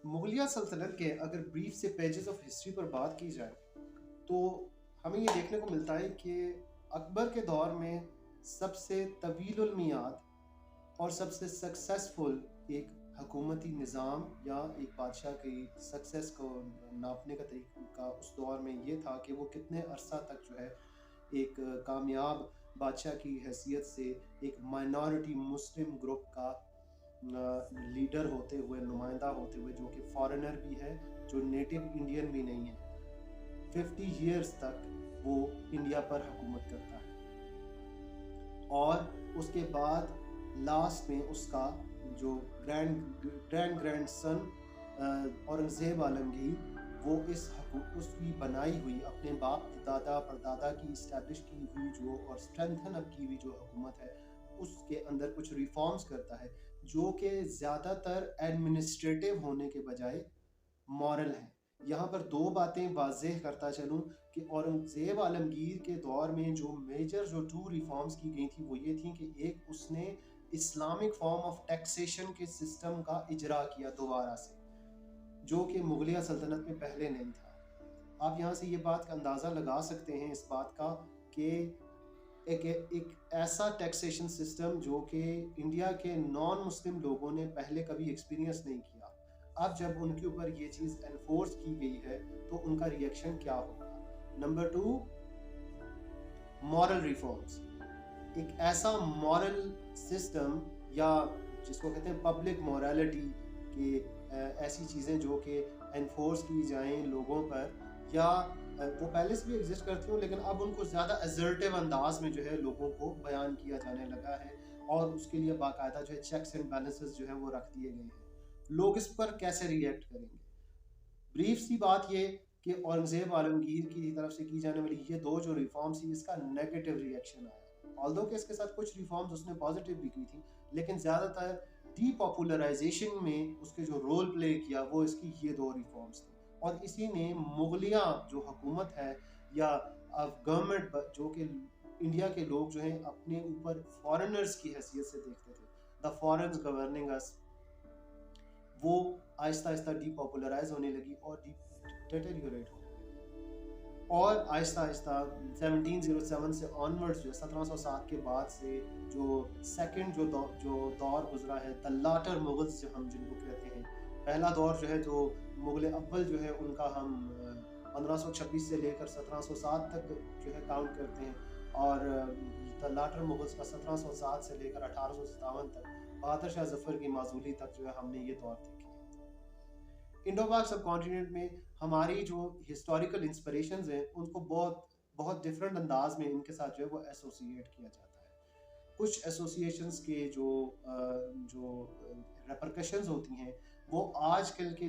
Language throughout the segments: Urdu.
مغلیہ سلطنت کے اگر بریف سے پیجز آف ہسٹری پر بات کی جائے تو ہمیں یہ دیکھنے کو ملتا ہے کہ اکبر کے دور میں سب سے طویل المیعاد اور سب سے سکسیسفل ایک حکومتی نظام یا ایک بادشاہ کی سکسیس کو ناپنے کا طریقہ اس دور میں یہ تھا کہ وہ کتنے عرصہ تک جو ہے ایک کامیاب بادشاہ کی حیثیت سے ایک مائنورٹی مسلم گروپ کا لیڈر ہوتے ہوئے، نمائندہ ہوتے ہوئے، جو کہ فارنر بھی ہے، جو نیٹو انڈین بھی نہیں ہے، 50 ایئرس تک وہ انڈیا پر حکومت کرتا ہے۔ اور اس کے بعد لاسٹ میں اس کا جو گرینڈ سن اورنگزیب عالمگیر، وہ اس کی بنائی ہوئی اپنے باپ دادا پردادا کی اسٹیبلش کی ہوئی جو اور اسٹرینتھن اپ کی ہوئی جو حکومت ہے اس کے اندر کچھ ریفارمز کرتا ہے جو کہ زیادہ تر ایڈمنسٹریٹو ہونے کے بجائے مورل ہیں۔ یہاں پر دو باتیں واضح کرتا چلوں کہ اورنگزیب عالمگیر کے دور میں جو میجر جو 2 ریفارمز کی گئی تھی وہ یہ تھیں کہ ایک اس نے اسلامک فارم آف ٹیکسیشن کے سسٹم کا اجرا کیا دوبارہ سے، جو کہ مغلیہ سلطنت میں پہلے نہیں تھا۔ آپ یہاں سے یہ بات کا اندازہ لگا سکتے ہیں اس بات کا کہ ایک ایسا ٹیکسیشن سسٹم جو کہ انڈیا کے نان مسلم لوگوں نے پہلے کبھی ایکسپیرینس نہیں کیا، اب جب ان کے اوپر یہ چیز انفورس کی گئی ہے تو ان کا ریئیکشن کیا ہوگا۔ Number 2، moral reforms. ایک ایسا مورل سسٹم یا جس کو کہتے ہیں پبلک مورالٹی، کہ ایسی چیزیں جو کہ انفورس کی جائیں لوگوں پر، یا وہ پہلے سے بھی ایگزسٹ کرتی ہوں لیکن اب ان کو زیادہ ایزرٹیو انداز میں جو ہے لوگوں کو بیان کیا جانے لگا ہے، اور اس کے لیے باقاعدہ جو ہے چیکس اینڈ بیلنسز جو ہے وہ رکھ دیے گئے ہیں۔ لوگ اس پر کیسے ریئیکٹ کریں گے؟ بریف سی بات یہ کہ اورنگزیب عالمگیر کی طرف سے کی جانے والی یہ 2 جو ریفارمز تھی، اس کا نیگیٹو ریئیکشن آیا، آلدو کہ اس کے ساتھ کچھ ریفارمز اس نے پازیٹیو بھی کی تھی، لیکن زیادہ تر ڈی پاپولرائزیشن میں اس کے جو رول پلے کیا وہ اس کی یہ 2 ریفارمز تھی، اور اسی نے مغلیہ جو حکومت ہے یا گورنمنٹ جو کہ انڈیا کے لوگ جو ہیں اپنے اوپر فارنرز کی حیثیت سے دیکھتے تھے، دا فارنز گورننگ اس، وہ آہستہ آہستہ ڈی پاپولرائز ہونے لگی اور ڈیٹیریوریٹ ہونے لگی، اور آہستہ آہستہ 1707 سے آنورڈز جو 1707 کے بعد سے جو سیکنڈ جو دور گزرا ہے، دا لاٹر مغلز جو ہم جن کو کہتے ہیں، پہلا دور جو ہے جو مغل اول جو ہے ان کا ہم 1526 سے لے کر 1707 تک جو ہے کاؤنٹ کرتے ہیں، اور دا لاٹر مغلز کا 1707 سے لے کر 1857 تک، بہادر شاہ ظفر کی معزولی تک جو ہے ہم نے یہ دور دیکھے۔ انڈو پاک سب کانٹیننٹ میں ہماری جو ہسٹوریکل انسپریشنز ہیں ان کو بہت ڈفرینٹ انداز میں ان کے ساتھ جو ہے وہ ایسوسیٹ کیا جاتا ہے۔ کچھ ایسوسیشنز کے جو ریپرکشنز ہوتی ہیں وہ آج کل کے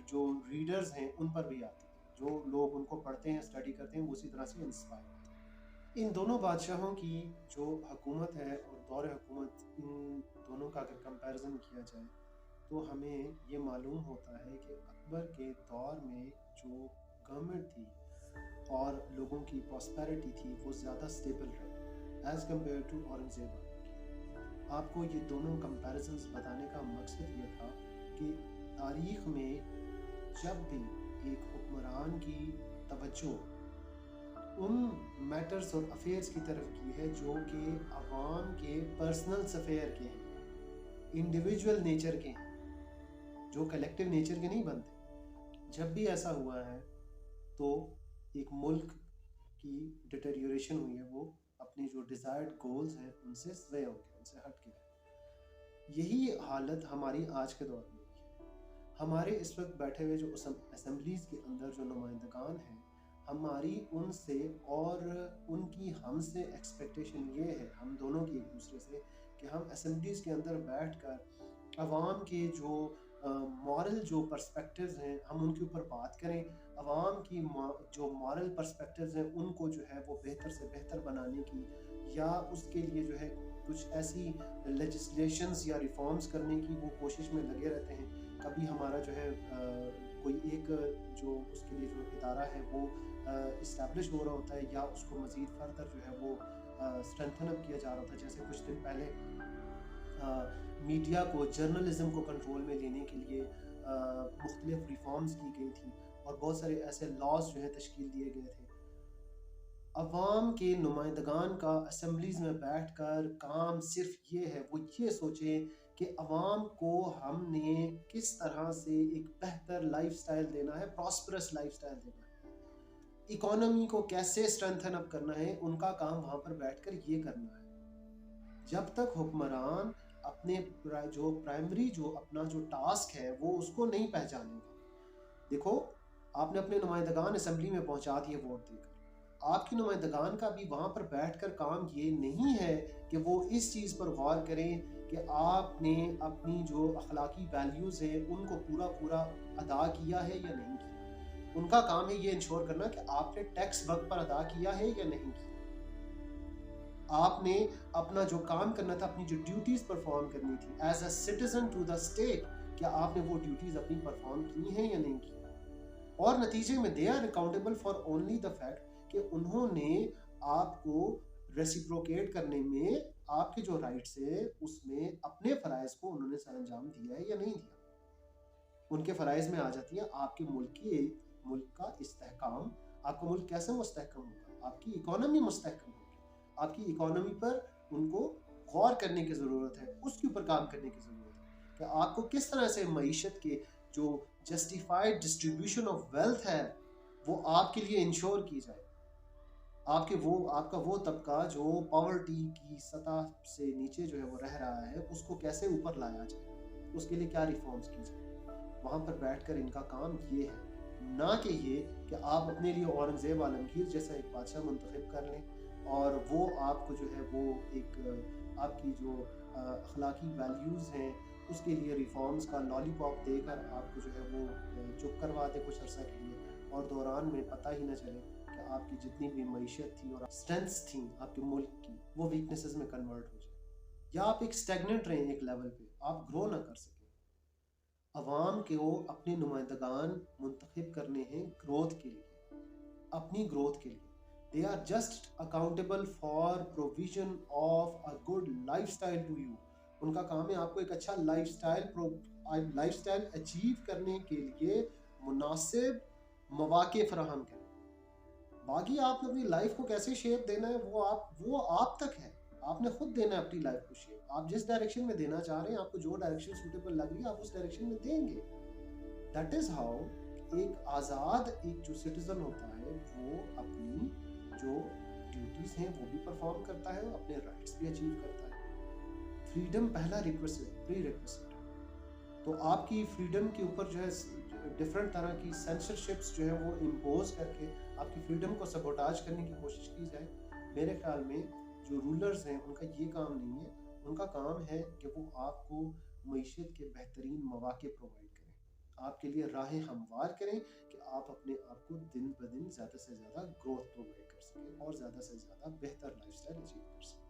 جو ریڈرز ہیں ان پر بھی آتی ہیں، جو لوگ ان کو پڑھتے ہیں، اسٹڈی کرتے ہیں، وہ اسی طرح سے انسپائر ہوتے ہیں۔ ان دونوں بادشاہوں کی جو حکومت ہے اور دور حکومت، ان دونوں کا اگر کمپیریزن کیا جائے تو ہمیں یہ معلوم ہوتا ہے کہ اکبر کے دور میں جو گورنمنٹ تھی اور لوگوں کی پراسپیرٹی تھی وہ زیادہ سٹیبل رہی ایز کمپیئر ٹو اورنگزیب۔ آپ کو یہ دونوں کمپیریزنز بتانے کا مقصد یہ تھا کہ تاریخ میں جب بھی ایک حکمران کی توجہ ان میٹرز اور افیئرز کی طرف کی ہے جو کہ عوام کے پرسنل افیئر کے ہیں، انڈیویجول نیچر کے ہیں، جو کلیکٹیو نیچر کے نہیں بنتے، جب بھی ایسا ہوا ہے تو ایک ملک کی ڈیٹیریوریشن ہوئی ہے، وہ اپنی جو ڈیزائرڈ گولز ہیں ان سے سوے ہو گیا، ان سے ہٹ گیا۔ یہی حالت ہماری آج کے دور میں بھی ہے۔ ہمارے اس وقت بیٹھے ہوئے جو اسمبلیز کے اندر جو نمائندگان ہیں، ہماری ان سے اور ان کی ہم سے ایکسپیکٹیشن یہ ہے، ہم دونوں کی ایک دوسرے سے، کہ ہم اسمبلیز کے اندر بیٹھ کر عوام کے جو مورل جو پرسپیکٹیوز ہیں ہم ان کے اوپر بات کریں، عوام کی جو مورل پرسپیکٹیوز ہیں ان کو جو ہے وہ بہتر سے بہتر بنانے کی، یا اس کے لیے جو ہے کچھ ایسی لیجسلیشنز یا ریفارمز کرنے کی وہ کوشش میں لگے رہتے ہیں۔ کبھی ہمارا جو ہے کوئی ایک جو اس کے لیے جو ادارہ ہے وہ اسٹیبلش ہو رہا ہوتا ہے، یا اس کو مزید فردر جو ہے وہ اسٹرینتھن اپ کیا جا رہا ہوتا ہے۔ جیسے کچھ دن پہلے میڈیا کو، جرنلزم کو کنٹرول میں لینے کے لیے مختلف ریفارمز کی گئی تھی اور بہت سارے ایسے لاز جو ہیں تشکیل دیے گئے تھے. عوام کے نمائندگان کا اسمبلیز میں بیٹھ کر کام صرف یہ ہے، وہ یہ سوچیں کہ عوام کو ہم نے کس طرح سے ایک بہتر لائف سٹائل دینا ہے، پراسپرس لائف سٹائل دینا ہے، اکانومی کو کیسے اسٹرینتھن اپ کرنا ہے، ان کا کام وہاں پر بیٹھ کر یہ کرنا ہے. جب تک حکمران اپنے جو پرائمری جو اپنا جو ٹاسک ہے وہ اس کو نہیں پہچانیں گے. دیکھو آپ نے اپنے نمائندگان اسمبلی میں پہنچا دیے ووٹ دے کر، آپ کی نمائندگان کا بھی وہاں پر بیٹھ کر کام یہ نہیں ہے کہ وہ اس چیز پر غور کریں کہ آپ نے اپنی جو اخلاقی ویلیوز ہیں ان کو پورا ادا کیا ہے یا نہیں کیا. ان کا کام ہے یہ انشور کرنا کہ آپ نے ٹیکس وقت پر ادا کیا ہے یا نہیں کیا. آپ نے اپنا جو کام کرنا تھا، اپنی جو ڈیوٹیز پرفارم کرنی تھی as a citizen to the state, کیا آپ نے وہ ڈیوٹیز اپنی پرفارم کی ہیں یا نہیں کی. اور نتیجے میں they are accountable for only the fact کہ انہوں نے آپ کو ریسیپروکیٹ کرنے میں آپ کے جو رائٹس ہیں اس میں اپنے فرائض کو انہوں نے سر انجام دیا ہے یا نہیں دیا. ان کے فرائض میں آ جاتی ہے آپ کے ملک کا استحکام. آپ کا ملک کیسے مستحکم ہوگا؟ آپ کی اکانومی مستحکم ہوگی. آپ کی اکانومی پر ان کو غور کرنے کی ضرورت ہے، اس کے اوپر کام کرنے کی ضرورت ہے کہ آپ کو کس طرح سے معیشت کے جو جسٹیفائڈ ڈسٹریبیوشن آف ویلتھ ہے وہ آپ کے لیے انشور کی جائے. آپ کا وہ طبقہ جو پاورٹی کی سطح سے نیچے جو ہے وہ رہ رہا ہے اس کو کیسے اوپر لایا جائے، اس کے لیے کیا ریفارمز کی جائے. وہاں پر بیٹھ کر ان کا کام یہ ہے، نہ کہ یہ کہ آپ اپنے لیے اورنگزیب عالمگیر جیسا ایک بادشاہ منتخب کر لیں اور وہ آپ کو جو ہے وہ ایک آپ کی جو اخلاقی ویلیوز ہیں اس کے لیے ریفارمز کا لالی پاپ دے کر آپ کو جو ہے وہ چپ کروا دے کچھ عرصہ کے لیے، اور دوران میں پتہ ہی نہ چلے کہ آپ کی جتنی بھی معیشت تھی اور اسٹرینتھس تھیں آپ کے ملک کی وہ ویکنیسز میں کنورٹ ہو جائے، یا آپ ایک اسٹیگننٹ رہیں ایک لیول پہ، آپ گرو نہ کر سکیں. عوام کو اپنے نمائندگان منتخب کرنے ہیں گروتھ کے لیے، اپنی گروتھ کے لیے. They are just accountable for provision of a good lifestyle to you. ان کا کام ہے آپ کو ایک اچھا لائف سٹائل اچیو کرنے کے لیے مناسب مواقع فراہم کریں. باقی آپ نے اپنی لائف کو کیسے شیپ دینا ہے وہ آپ تک ہے. آپ نے خود دینا ہے اپنی لائف کو شیپ. آپ جس ڈائریکشن میں دینا چاہ رہے ہیں، آپ کو جو ڈائریکشن سوٹیبل لگ رہی ہے آپ اس ڈائریکشن میں دیں گے. دیٹ از ہاؤ ایک آزاد ایک جو سٹیزن ہوتا ہے وہ اپنی جو ڈیوٹیز ہیں وہ بھی پرفارم کرتا ہے، اپنے رائٹس بھی اچیو کرتا ہے. فریڈم پہلا پری ریکویسٹ. تو آپ کی فریڈم کے اوپر جو ہے ڈفرینٹ طرح کی سینسرشپس جو ہے وہ امپوز کر کے آپ کی فریڈم کو سبوٹاج کرنے کی کوشش کی جائے، میرے خیال میں جو رولرز ہیں ان کا یہ کام نہیں ہے. ان کا کام ہے کہ وہ آپ کو معیشت کے بہترین مواقع پرووائڈ کریں، آپ کے لیے راہیں ہموار کریں کہ آپ اپنے آپ کو دن بدن زیادہ سے زیادہ گروتھ پرووائڈ کر سکیں اور زیادہ سے زیادہ بہتر لائف سٹائل اچیو کر سکیں.